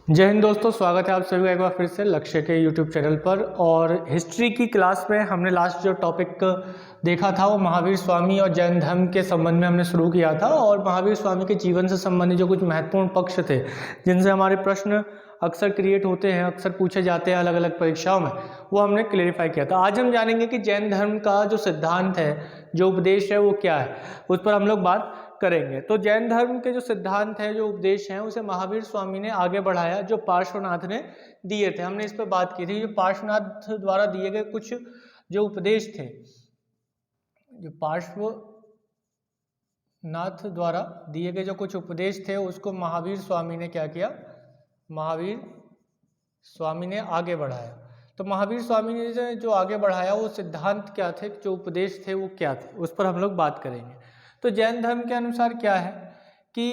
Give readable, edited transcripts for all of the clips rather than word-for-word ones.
जय हिंद दोस्तों, स्वागत है आप सभी का एक बार फिर से लक्ष्य के YouTube चैनल पर। और हिस्ट्री की क्लास में हमने लास्ट जो टॉपिक देखा था वो महावीर स्वामी और जैन धर्म के संबंध में हमने शुरू किया था। और महावीर स्वामी के जीवन से संबंधित जो कुछ महत्वपूर्ण पक्ष थे जिनसे हमारे प्रश्न अक्सर क्रिएट होते हैं, अक्सर पूछे जाते हैं अलग अलग परीक्षाओं में, वो हमने क्लेरिफाई किया था। आज हम जानेंगे कि जैन धर्म का जो सिद्धांत है, जो उपदेश है, वो क्या है, उस पर हम लोग बात करेंगे। तो जैन धर्म के जो सिद्धांत है, जो उपदेश हैं, उसे महावीर स्वामी ने आगे बढ़ाया, जो पार्श्वनाथ ने दिए थे। हमने इस पर बात की थी। जो पार्श्वनाथ द्वारा दिए गए कुछ जो उपदेश थे, जो पार्श्वनाथ द्वारा दिए गए जो कुछ उपदेश थे, उसको महावीर स्वामी ने क्या किया? महावीर स्वामी ने आगे बढ़ाया। तो महावीर स्वामी ने जो आगे बढ़ाया वो सिद्धांत क्या थे, जो उपदेश थे वो क्या थे, उस पर हम लोग बात करेंगे। तो जैन धर्म के अनुसार क्या है कि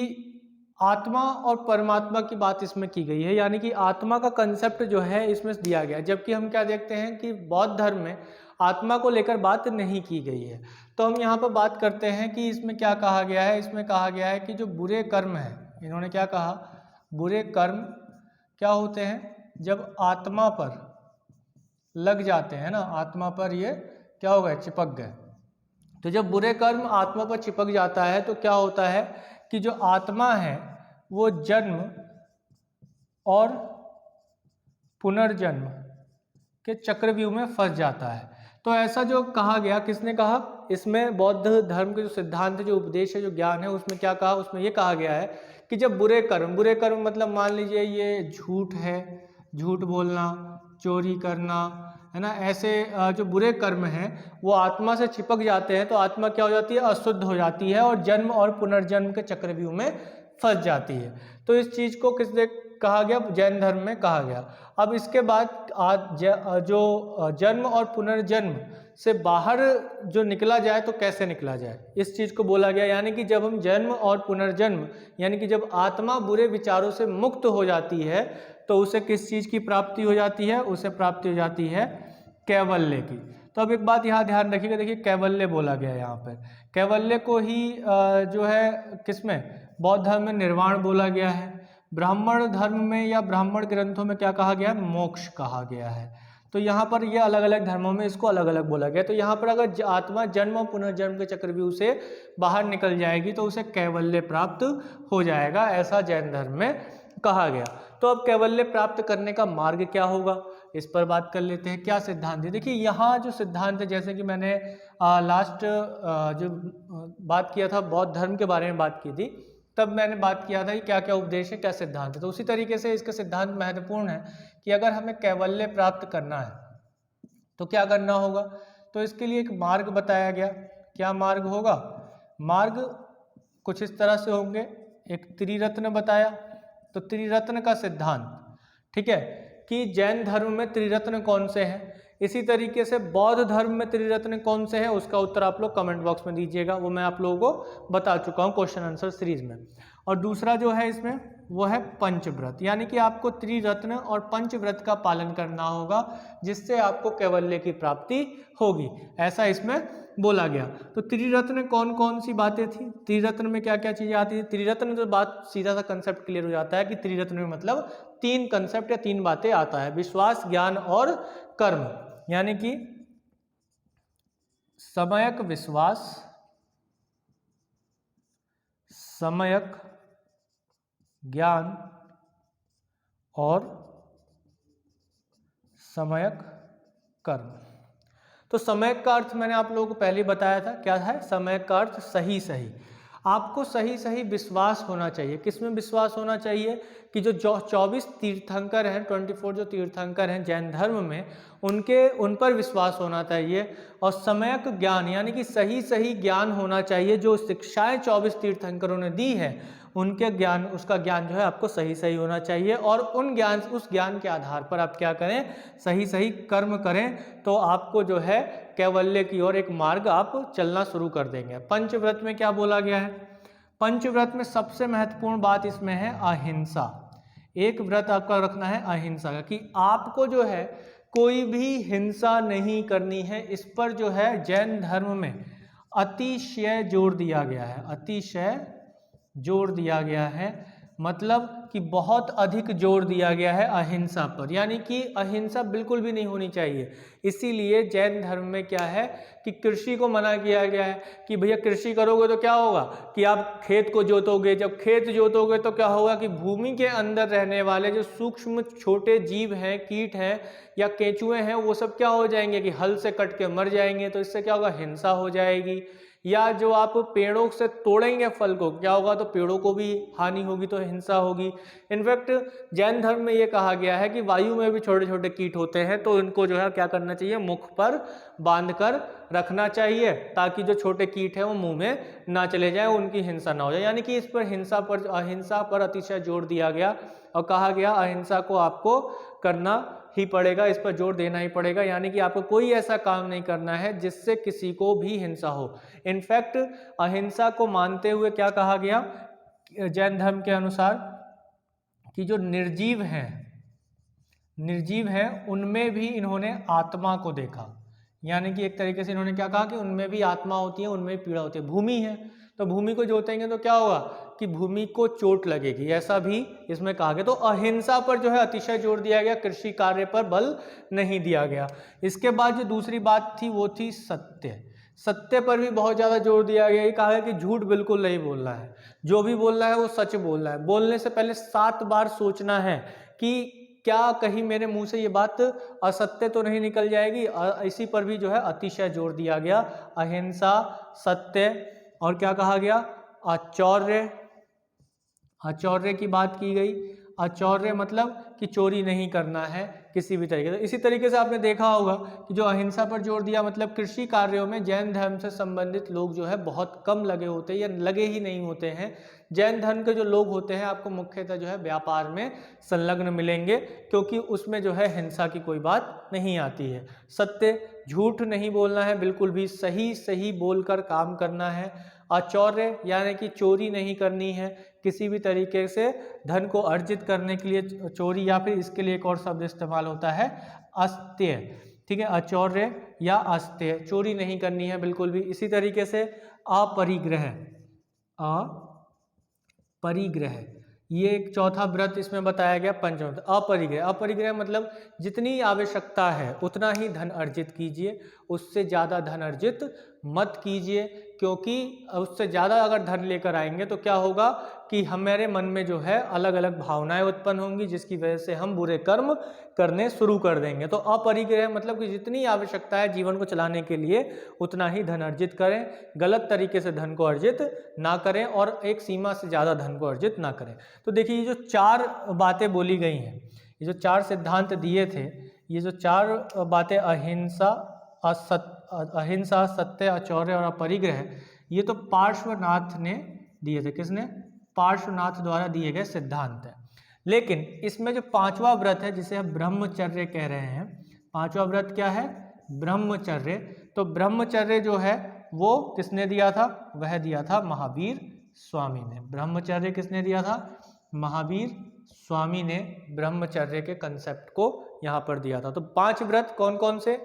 आत्मा और परमात्मा की बात इसमें की गई है, यानी कि आत्मा का कंसेप्ट जो है इसमें दिया गया है। जबकि हम क्या देखते हैं कि बौद्ध धर्म में आत्मा को लेकर बात नहीं की गई है। तो हम यहाँ पर बात करते हैं कि इसमें क्या कहा गया है। इसमें कहा गया है कि जो बुरे कर्म हैं, इन्होंने क्या कहा? बुरे कर्म क्या होते हैं? जब आत्मा पर लग जाते हैं ना, आत्मा पर ये क्या हो गए? चिपक गए। तो जब बुरे कर्म आत्मा पर चिपक जाता है तो क्या होता है कि जो आत्मा है वो जन्म और पुनर्जन्म के चक्रव्यूह में फंस जाता है। तो ऐसा जो कहा गया, किसने कहा? इसमें बौद्ध धर्म के जो सिद्धांत है, जो उपदेश है, जो ज्ञान है, उसमें क्या कहा? उसमें ये कहा गया है कि जब बुरे कर्म मतलब मान लीजिए ये झूठ है, झूठ बोलना, चोरी करना, है ना, ऐसे जो बुरे कर्म हैं वो आत्मा से चिपक जाते हैं तो आत्मा क्या हो जाती है? अशुद्ध हो जाती है और जन्म और पुनर्जन्म के चक्रव्यूह में फंस जाती है। तो इस चीज को किसने कहा गया? जैन धर्म में कहा गया। अब इसके बाद जो जन्म और पुनर्जन्म से बाहर जो निकला जाए तो कैसे निकला जाए, इस चीज को बोला गया। यानी कि जब हम जन्म और पुनर्जन्म, यानी कि जब आत्मा बुरे विचारों से मुक्त हो जाती है तो उसे किस चीज की प्राप्ति हो जाती है? उसे प्राप्ति हो जाती है कैवल्य की। तो अब एक बात यहाँ ध्यान रखिएगा, देखिए कैवल्य बोला गया है यहाँ पर। कैवल्य को ही जो है किसमें? बौद्ध धर्म में निर्वाण बोला गया है। ब्राह्मण धर्म में या ब्राह्मण ग्रंथों में क्या कहा गया है? मोक्ष कहा गया है। तो यहाँ पर ये अलग अलग धर्मों में इसको अलग अलग बोला गया। तो यहाँ पर अगर आत्मा जन्म और पुनर्जन्म के चक्रव्यूह से बाहर निकल जाएगी तो उसे कैवल्य प्राप्त हो जाएगा, ऐसा जैन धर्म में कहा गया। तो अब कैवल्य प्राप्त करने का मार्ग क्या होगा, इस पर बात कर लेते हैं। क्या सिद्धांत है? देखिए यहाँ जो सिद्धांत है, जैसे कि मैंने लास्ट जो बात किया था बौद्ध धर्म के बारे में बात की थी, तब मैंने बात किया था कि क्या क्या उपदेश है, क्या सिद्धांत है। तो उसी तरीके से इसका सिद्धांत महत्वपूर्ण है कि अगर हमें कैवल्य प्राप्त करना है तो क्या करना होगा। तो इसके लिए एक मार्ग बताया गया। क्या मार्ग होगा? मार्ग कुछ इस तरह से होंगे। एक त्रिरत्न बताया, तो त्रिरत्न का सिद्धांत, ठीक है, कि जैन धर्म में त्रिरत्न कौन से हैं। इसी तरीके से बौद्ध धर्म में त्रिरत्न कौन से हैं, उसका उत्तर आप लोग कमेंट बॉक्स में दीजिएगा, वो मैं आप लोगों को बता चुका हूँ क्वेश्चन आंसर सीरीज में। और दूसरा जो है इसमें वो है पंचव्रत, यानी कि आपको त्रिरत्न और पंचव्रत का पालन करना होगा जिससे आपको कैवल्य की प्राप्ति होगी, ऐसा इसमें बोला गया। तो त्रिरत्न कौन कौन सी बातें थी? त्रिरत्न में क्या क्या चीजें आती थी? त्रिरत्न जो बात सीधा सा कंसेप्ट क्लियर हो जाता है कि त्रिरत्न में मतलब तीन कंसेप्ट या तीन बातें आता है: विश्वास, ज्ञान और कर्म। यानी कि सम्यक विश्वास, सम्यक ज्ञान और सम्यक कर्म। तो सम्यक का अर्थ मैंने आप लोगों को पहले बताया था, क्या है सम्यक का अर्थ? सही सही। आपको सही सही विश्वास होना चाहिए। किसमें विश्वास होना चाहिए? कि जो 24 तीर्थंकर हैं, 24 जो तीर्थंकर हैं जैन धर्म में, उन पर विश्वास होना चाहिए। और सम्यक ज्ञान, यानी कि सही सही ज्ञान होना चाहिए। जो शिक्षाएं 24 तीर्थंकरों ने दी है उनके ज्ञान, उसका ज्ञान जो है आपको सही सही होना चाहिए। और उस ज्ञान के आधार पर आप क्या करें? सही सही कर्म करें, तो आपको जो है कैवल्य की ओर एक मार्ग आप चलना शुरू कर देंगे। पंचव्रत में क्या बोला गया है? पंचव्रत में सबसे महत्वपूर्ण बात इसमें है अहिंसा। एक व्रत आपका रखना है अहिंसा का, कि आपको जो है कोई भी हिंसा नहीं करनी है। इस पर जो है जैन धर्म में अतिशय जोर दिया गया है, अतिशय जोर दिया गया है। मतलब कि कि बहुत अधिक जोर दिया गया है अहिंसा पर, यानी कि अहिंसा बिल्कुल भी नहीं होनी चाहिए। इसीलिए जैन धर्म में क्या है कि कृषि को मना किया गया है कि भैया कृषि करोगे तो क्या होगा कि आप खेत को जोतोगे, जब खेत जोतोगे तो क्या होगा कि भूमि के अंदर रहने वाले जो सूक्ष्म छोटे जीव हैं, कीट हैं या केंचुए हैं, वो सब क्या हो जाएंगे कि हल से कट के मर जाएंगे। तो इससे क्या होगा, हिंसा हो जाएगी। या जो आप पेड़ों से तोड़ेंगे फल को, क्या होगा, तो पेड़ों को भी हानि होगी, तो हिंसा होगी। इनफैक्ट जैन धर्म में ये कहा गया है कि वायु में भी छोटे छोटे कीट होते हैं, तो इनको जो है क्या करना चाहिए, मुख पर बांध कर रखना चाहिए, ताकि जो छोटे कीट हैं वो मुंह में ना चले जाए, उनकी हिंसा ना हो जाए। यानी कि इस पर अहिंसा पर अतिशय जोर दिया गया और कहा गया अहिंसा को आपको करना ही पड़ेगा, इस पर जोर देना ही पड़ेगा। यानी कि आपको कोई ऐसा काम नहीं करना है जिससे किसी को भी हिंसा हो। इनफैक्ट अहिंसा को मानते हुए क्या कहा गया जैन धर्म के अनुसार कि जो निर्जीव हैं उनमें भी इन्होंने आत्मा को देखा। यानी कि एक तरीके से इन्होंने क्या कहा कि उनमें भी आत्मा होती है, उनमें भी पीड़ा होती है। भूमि है तो भूमि को जोतेंगे तो क्या होगा कि भूमि को चोट लगेगी, ऐसा भी इसमें कहा गया। तो अहिंसा पर जो है अतिशय जोर दिया गया, कृषि कार्य पर बल नहीं दिया गया। इसके बाद जो दूसरी बात थी वो थी सत्य। सत्य पर भी बहुत ज़्यादा जोर दिया गया। ये कहा गया कि झूठ बिल्कुल नहीं बोलना है, जो भी बोलना है वो सच बोलना है। बोलने से पहले 7 बार सोचना है कि क्या कहीं मेरे मुंह से ये बात असत्य तो नहीं निकल जाएगी। इसी पर भी जो है अतिशय जोर दिया गया, अहिंसा, सत्य और क्या कहा गया, आचौर्य। आचौर्य की बात की गई। आचौर्य मतलब कि चोरी नहीं करना है किसी भी तरीके से। इसी तरीके से आपने देखा होगा कि जो अहिंसा पर जोर दिया, मतलब कृषि कार्यों में जैन धर्म से संबंधित लोग जो है बहुत कम लगे होते हैं या लगे ही नहीं होते हैं। जैन धर्म के जो लोग होते हैं आपको मुख्यतः जो है व्यापार में संलग्न मिलेंगे, क्योंकि उसमें जो है हिंसा की कोई बात नहीं आती है। सत्य, झूठ नहीं बोलना है, बिल्कुल भी सही सही बोलकर काम करना है। आचौर्य यानी कि चोरी नहीं करनी है किसी भी तरीके से। धन को अर्जित करने के लिए चोरी, या फिर इसके लिए एक और शब्द इस्तेमाल होता है अस्त्य, ठीक है, आचौर्य या अस्त्य, चोरी नहीं करनी है बिल्कुल भी। इसी तरीके से अपरिग्रह, अपरिग्रह ये एक चौथा व्रत इसमें बताया गया, पंचम अपरिग्रह। अपरिग्रह मतलब जितनी आवश्यकता है उतना ही धन अर्जित कीजिए, उससे ज़्यादा धन अर्जित मत कीजिए, क्योंकि उससे ज़्यादा अगर धन लेकर आएंगे तो क्या होगा कि हमारे मन में जो है अलग अलग भावनाएं उत्पन्न होंगी, जिसकी वजह से हम बुरे कर्म करने शुरू कर देंगे। तो अपरिग्रह मतलब कि जितनी आवश्यकता है जीवन को चलाने के लिए उतना ही धन अर्जित करें, गलत तरीके से धन को अर्जित ना करें और एक सीमा से ज़्यादा धन को अर्जित ना करें। तो देखिए ये जो 4 बातें बोली गई हैं, ये जो 4 सिद्धांत दिए थे, ये जो 4 बातें अहिंसा, सत्य, आचौर्य और अपरिग्रह, ये तो पार्श्वनाथ ने दिए थे। किसने? पार्श्वनाथ द्वारा दिए गए सिद्धांत है। लेकिन इसमें जो 5वां व्रत है जिसे हम ब्रह्मचर्य कह रहे हैं, 5वां व्रत क्या है? ब्रह्मचर्य। तो ब्रह्मचर्य जो है वो किसने दिया था? वह दिया था महावीर स्वामी ने। ब्रह्मचर्य किसने दिया था? महावीर स्वामी ने ब्रह्मचर्य के कंसेप्ट को यहाँ पर दिया था। तो 5 व्रत कौन कौन से?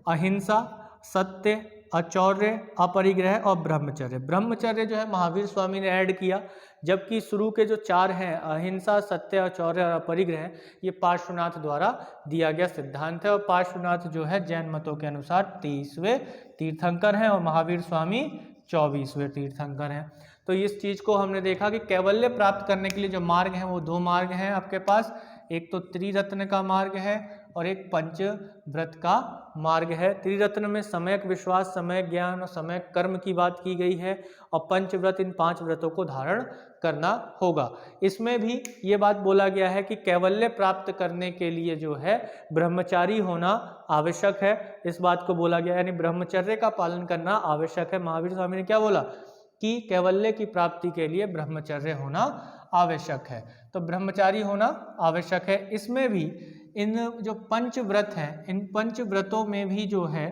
अहिंसा, सत्य, आचौर्य, अपरिग्रह और ब्रह्मचर्य। ब्रह्मचर्य जो है महावीर स्वामी ने ऐड किया, जबकि शुरू के जो 4 हैं अहिंसा, सत्य, आचौर्य और अपरिग्रह, ये पार्श्वनाथ द्वारा दिया गया सिद्धांत है। और पार्श्वनाथ जो है जैन मतों के अनुसार 23वें तीर्थंकर हैं और महावीर स्वामी 24वें तीर्थंकर हैं। तो इस चीज़ को हमने देखा कि कैवल्य प्राप्त करने के लिए जो मार्ग हैं वो 2 मार्ग हैं आपके पास, एक तो त्रिरत्न का मार्ग है और एक पंचव्रत का मार्ग है। त्रिरत्न में सम्यक विश्वास, सम्यक ज्ञान और सम्यक कर्म की बात की गई है, और पंचव्रत इन 5 व्रतों को धारण करना होगा। इसमें भी ये बात बोला गया है कि कैवल्य प्राप्त करने के लिए जो है ब्रह्मचारी होना आवश्यक है, इस बात को बोला गया, यानी ब्रह्मचर्य का पालन करना आवश्यक है। महावीर स्वामी ने क्या बोला कि कैवल्य की प्राप्ति के लिए ब्रह्मचर्य होना आवश्यक है, तो ब्रह्मचारी होना आवश्यक है। इसमें भी इन जो पंचव्रत हैं, इन पंचव्रतों में भी जो है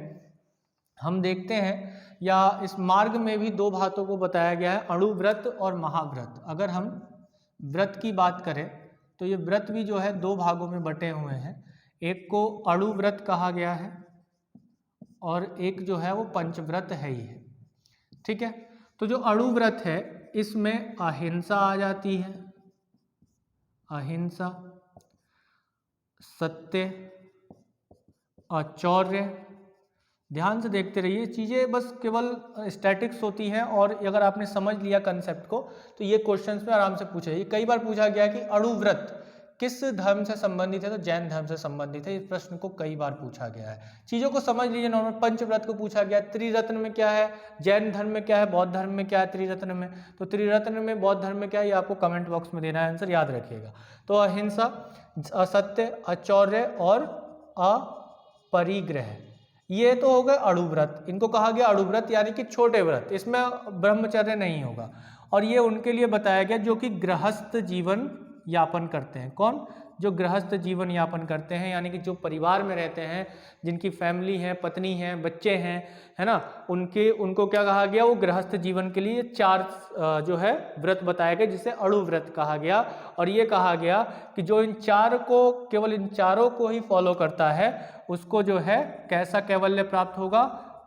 हम देखते हैं, या इस मार्ग में भी 2 बातों को बताया गया है, अणुव्रत और महाव्रत। अगर हम व्रत की बात करें तो ये व्रत भी जो है 2 भागों में बटे हुए हैं, एक को अणुव्रत कहा गया है और एक जो है वो पंचव्रत है ही है, ठीक है। तो जो अणुव्रत है इसमें अहिंसा आ जाती है, अहिंसा, सत्य, औचौर्य। ध्यान से देखते रहिए, चीज़ें बस केवल स्टैटिक्स होती हैं और अगर आपने समझ लिया कंसेप्ट को तो ये क्वेश्चंस में आराम से पूछा जाए। कई बार पूछा गया कि अणुव्रत किस धर्म से संबंधित है, तो जैन धर्म से संबंधित है। इस प्रश्न को कई बार पूछा गया है। चीज़ों को समझ लीजिए। नॉर्मल पंचव्रत को पूछा गया, त्रिरत्न में क्या है, जैन धर्म में क्या है, बौद्ध धर्म में क्या है, त्रिरत्न में। तो त्रिरत्न में बौद्ध धर्म में क्या है, ये आपको कमेंट बॉक्स में देना है आंसर, याद रखिएगा। तो अहिंसा, असत्य, औचौर्य और अपरिग्रह, ये तो हो गए अणुव्रत। इनको कहा गया अणुव्रत यानी कि छोटे व्रत, इसमें ब्रह्मचर्य नहीं होगा। और ये उनके लिए बताया गया जो कि गृहस्थ जीवन यापन करते हैं। कौन? जो गृहस्थ जीवन यापन करते हैं, यानी कि जो परिवार में रहते हैं, जिनकी फैमिली है, पत्नी है, बच्चे हैं, है ना, उनको क्या कहा गया, वो गृहस्थ जीवन के लिए 4 जो है व्रत बताया गया, जिसे अणुव्रत कहा गया। और ये कहा गया कि जो इन 4 को, केवल इन 4 को ही फॉलो करता है, उसको जो है कैसा कैवल्य प्राप्त होगा,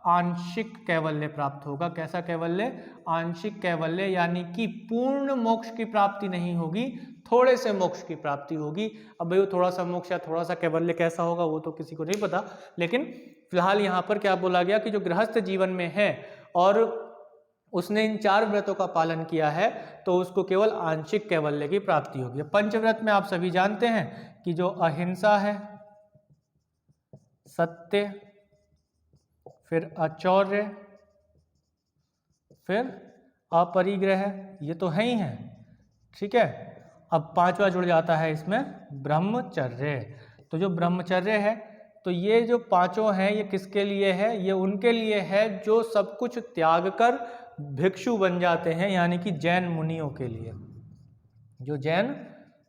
आंशिक कैवल्य प्राप्त होगा। कैसा कैवल्य? आंशिक कैवल्य, यानी कि पूर्ण मोक्ष की प्राप्ति नहीं होगी, थोड़े से मोक्ष की प्राप्ति होगी। अब भाई वो थोड़ा सा मोक्ष या थोड़ा सा कैवल्य कैसा होगा वो तो किसी को नहीं पता, लेकिन फिलहाल यहाँ पर क्या बोला गया कि जो गृहस्थ जीवन में है और उसने इन 4 व्रतों का पालन किया है, तो उसको केवल आंशिक कैवल्य की प्राप्ति होगी। पंचव्रत में आप सभी जानते हैं कि जो अहिंसा है, सत्य, फिर औचौर्य, फिर अपरिग्रह, ये तो है ही है, ठीक है। अब 5वां जुड़ जाता है इसमें, ब्रह्मचर्य। तो जो ब्रह्मचर्य है, तो ये जो 5 हैं, ये किसके लिए है? ये उनके लिए है जो सब कुछ त्याग कर भिक्षु बन जाते हैं, यानी कि जैन मुनियों के लिए। जो जैन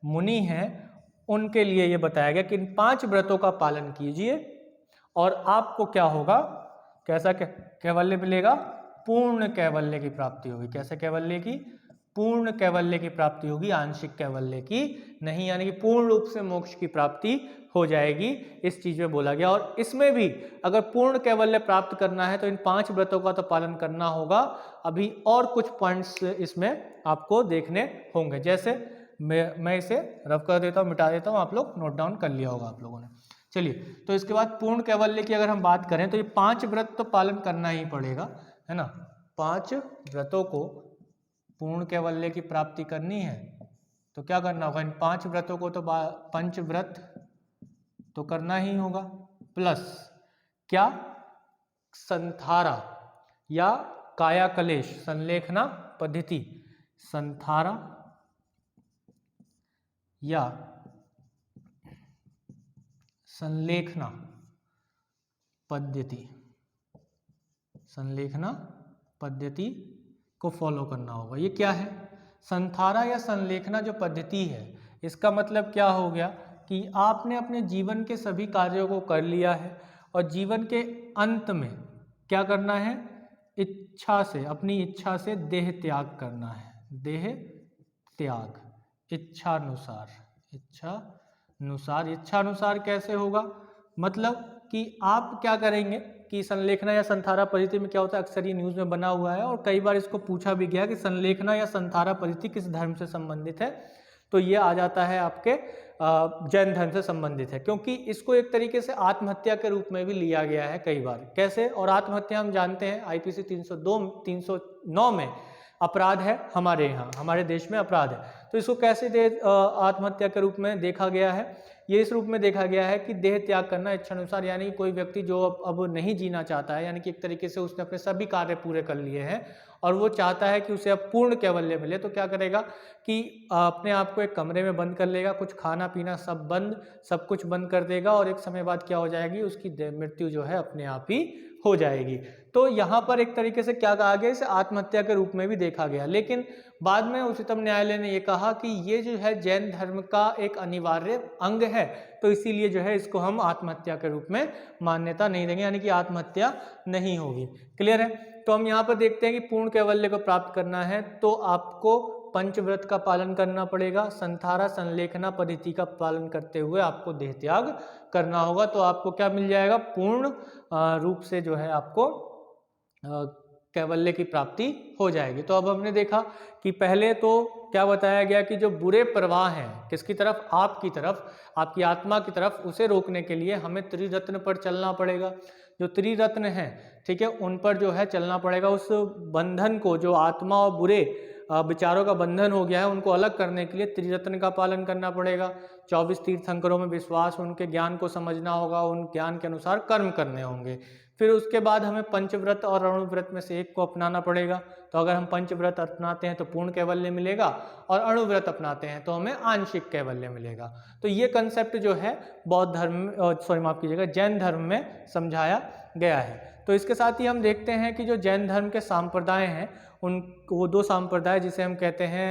मुनि हैं उनके लिए ये बताया गया कि इन 5 व्रतों का पालन कीजिए और आपको क्या होगा, कैसा कैवल्य मिलेगा? पूर्ण कैवल्य की प्राप्ति होगी। कैसे कैवल्य की? पूर्ण कैवल्य की प्राप्ति होगी, आंशिक कैवल्य की नहीं, यानी कि पूर्ण रूप से मोक्ष की प्राप्ति हो जाएगी, इस चीज में बोला गया। और इसमें भी अगर पूर्ण कैवल्य प्राप्त करना है तो इन 5 व्रतों का तो पालन करना होगा। अभी और कुछ पॉइंट्स इसमें आपको देखने होंगे, जैसे मैं इसे रफ कर देता हूँ, मिटा देता हूँ, आप लोग नोट डाउन कर लिया होगा आप लोगों ने। चलिए, तो इसके बाद पूर्ण कैवल्य की अगर हम बात करें तो ये 5 व्रत तो पालन करना ही पड़ेगा, है ना। 5 व्रतों को पूर्ण कैवल्य की प्राप्ति करनी है तो क्या करना होगा? इन 5 व्रतों को तो पंचव्रत तो करना ही होगा, प्लस क्या? संथारा या कायाकलेश संलेखना पद्धति, संथारा या संलेखना पद्धति, संलेखना पद्धति को फॉलो करना होगा। ये क्या है? संथारा या संलेखना जो पद्धति है, इसका मतलब क्या हो गया कि आपने अपने जीवन के सभी कार्यों को कर लिया है और जीवन के अंत में क्या करना है? इच्छा से, अपनी इच्छा से देह त्याग करना है। देह त्याग इच्छानुसार, इच्छानुसार कैसे होगा? मतलब कि आप क्या करेंगे कि संलेखना या संथारा पद्धति में क्या होता है, अक्सर ये न्यूज़ में बना हुआ है और कई बार इसको पूछा भी गया कि संलेखना या संथारा पद्धति किस धर्म से संबंधित है, तो ये आ जाता है आपके जैन धर्म से संबंधित है, क्योंकि इसको एक तरीके से आत्महत्या के रूप में भी लिया गया है कई बार। कैसे? और आत्महत्या हम जानते हैं IPC 309 में अपराध है, हमारे यहाँ, हमारे देश में अपराध है। तो इसको कैसे आत्महत्या के रूप में देखा गया है? ये इस रूप में देखा गया है कि देह त्याग करना इच्छानुसार, यानी कोई व्यक्ति जो अब नहीं जीना चाहता है, यानी कि एक तरीके से उसने अपने सभी कार्य पूरे कर लिए हैं और वो चाहता है कि उसे अब पूर्ण कैवल्य मिले, तो क्या करेगा कि अपने आप को एक कमरे में बंद कर लेगा, कुछ खाना पीना सब बंद, सब कुछ बंद कर देगा और एक समय बाद क्या हो जाएगी, उसकी मृत्यु जो है अपने आप ही हो जाएगी। तो यहाँ पर एक तरीके से क्या कहा गया, इसे आत्महत्या के रूप में भी देखा गया, लेकिन बाद में उच्चतम न्यायालय ने ये कहा कि ये जो है जैन धर्म का एक अनिवार्य अंग है, तो इसीलिए जो है इसको हम आत्महत्या के रूप में मान्यता नहीं देंगे, यानी कि आत्महत्या नहीं होगी। क्लियर है? तो हम यहाँ पर देखते हैं कि पूर्ण कैवल्य को प्राप्त करना है तो आपको पंचव्रत का पालन करना पड़ेगा, संथारा संलेखना पद्धति का पालन करते हुए आपको देह त्याग करना होगा, तो आपको क्या मिल जाएगा? पूर्ण रूप से जो है आपको कैवल्य की प्राप्ति हो जाएगी। तो अब हमने देखा कि पहले तो क्या बताया गया कि जो बुरे प्रवाह हैं किसकी तरफ, आपकी तरफ, आपकी आत्मा की तरफ, उसे रोकने के लिए हमें त्रिरत्न पर चलना पड़ेगा। जो त्रिरत्न हैं, ठीक है, उन पर जो है चलना पड़ेगा। उस बंधन को, जो आत्मा और बुरे विचारों का बंधन हो गया है, उनको अलग करने के लिए त्रिरत्न का पालन करना पड़ेगा। 24 तीर्थंकरों में विश्वास, उनके ज्ञान को समझना होगा, उन ज्ञान के अनुसार कर्म करने होंगे। फिर उसके बाद हमें पंचव्रत और अणुव्रत में से एक को अपनाना पड़ेगा। तो अगर हम पंचव्रत अपनाते हैं तो पूर्ण कैवल्य मिलेगा, और अणुव्रत अपनाते हैं तो हमें आंशिक कैवल्य मिलेगा। तो ये कंसेप्ट जो है बौद्ध धर्म, सॉरी माफ कीजिएगा, जैन धर्म में समझाया गया है। तो इसके साथ ही हम देखते हैं कि जो जैन धर्म के संप्रदाय हैं, उन वो दो संप्रदाय जिसे हम कहते हैं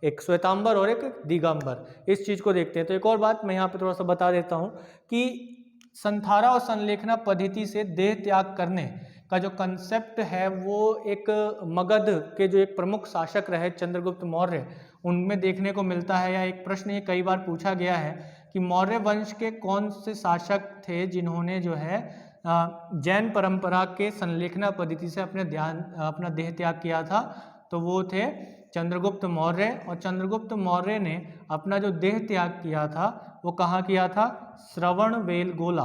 एक श्वेतांबर और एक दिगंबर, इस चीज़ को देखते हैं। तो एक और बात मैं यहाँ पे थोड़ा सा बता देता हूँ कि संथारा और संलेखना पद्धति से देह त्याग करने का जो कंसेप्ट है वो एक मगध के जो एक प्रमुख शासक रहे चंद्रगुप्त मौर्य, उनमें देखने को मिलता है। या एक प्रश्न ये कई बार पूछा गया है कि मौर्य वंश के कौन से शासक थे जिन्होंने जो है जैन परंपरा के संलेखना पद्धति से अपना देह त्याग किया था। तो वो थे चंद्रगुप्त मौर्य। और चंद्रगुप्त मौर्य ने अपना जो देह त्याग किया था वो कहाँ किया था? श्रवणबेलगोला।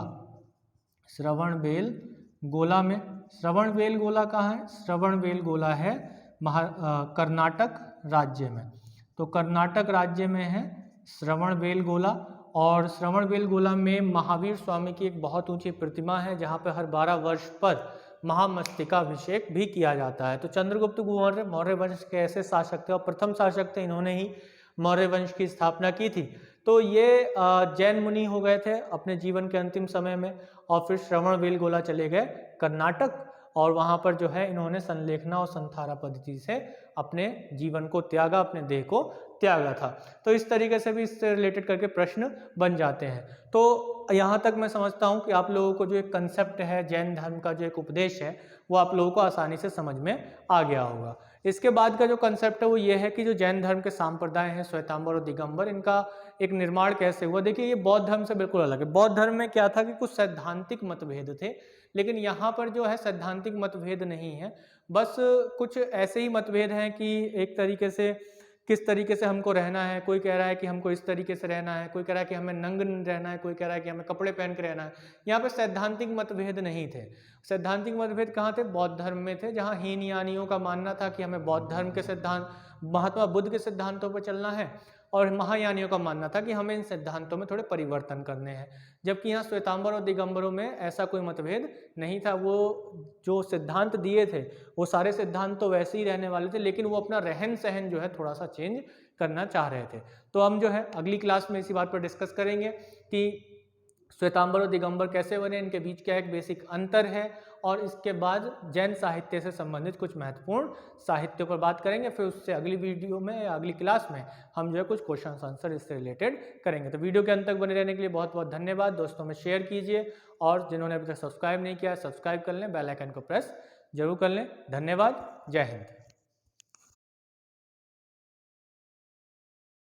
श्रवणबेलगोला में। श्रवणबेलगोला कहाँ है? श्रवणबेलगोला है कर्नाटक राज्य में। तो कर्नाटक राज्य में है श्रवणबेलगोला। और श्रवणबेलगोला में महावीर स्वामी की एक बहुत ऊंची प्रतिमा है जहाँ पे हर 12 वर्ष पर महामस्तकाभिषेक भी किया जाता है। तो चंद्रगुप्त मौर्य मौर्य वंश के ऐसे शासक थे और प्रथम शासक थे, इन्होंने ही मौर्य वंश की स्थापना की थी। तो ये जैन मुनि हो गए थे अपने जीवन के अंतिम समय में, और फिर श्रवणबेलगोला चले गए कर्नाटक, और वहाँ पर जो है इन्होंने संलेखना और संथारा पद्धति से अपने जीवन को त्यागा, अपने देह को त्यागा था। तो इस तरीके से भी इससे रिलेटेड करके प्रश्न बन जाते हैं। तो यहाँ तक मैं समझता हूँ कि आप लोगों को जो एक कंसेप्ट है जैन धर्म का, जो एक उपदेश है, वो आप लोगों को आसानी से समझ में आ गया होगा। इसके बाद का जो कंसेप्ट है वो ये है कि जो जैन धर्म के संप्रदाय हैं श्वेतांबर और दिगंबर, इनका एक निर्माण कैसे हुआ। देखिए ये बौद्ध धर्म से बिल्कुल अलग है। बौद्ध धर्म में क्या था कि कुछ सैद्धांतिक मतभेद थे, लेकिन यहाँ पर जो है सैद्धांतिक मतभेद नहीं है, बस कुछ ऐसे ही मतभेद हैं कि एक तरीके से किस तरीके से हमको रहना है। कोई कह रहा है कि हमको इस तरीके से रहना है, कोई कह रहा है कि हमें नंग रहना है, कोई कह रहा है कि हमें कपड़े पहन के रहना है। यहाँ पे सैद्धांतिक मतभेद नहीं थे। सैद्धांतिक मतभेद कहाँ थे? बौद्ध धर्म में थे, जहाँ हीनयानियों का मानना था कि हमें बौद्ध धर्म के सिद्धांत, महात्मा बुद्ध के सिद्धांतों पर चलना है, और महायानियों का मानना था कि हमें इन सिद्धांतों में थोड़े परिवर्तन करने हैं। जबकि यहाँ श्वेतांबर और दिगंबरों में ऐसा कोई मतभेद नहीं था। वो जो सिद्धांत दिए थे वो सारे सिद्धांत तो वैसे ही रहने वाले थे, लेकिन वो अपना रहन सहन जो है थोड़ा सा चेंज करना चाह रहे थे। तो हम जो है अगली क्लास में इसी बात पर डिस्कस करेंगे कि श्वेतांबर और दिगंबर कैसे बने, इनके बीच क्या एक बेसिक अंतर है, और इसके बाद जैन साहित्य से संबंधित कुछ महत्वपूर्ण साहित्यों पर बात करेंगे। फिर उससे अगली वीडियो में या अगली क्लास में हम जो है कुछ क्वेश्चन आंसर इससे रिलेटेड करेंगे। तो वीडियो के अंत तक बने रहने के लिए बहुत बहुत धन्यवाद। दोस्तों में शेयर कीजिए, और जिन्होंने अभी तक सब्सक्राइब नहीं किया सब्सक्राइब कर लें, बेल आइकन को प्रेस जरूर कर लें। धन्यवाद। जय हिंद।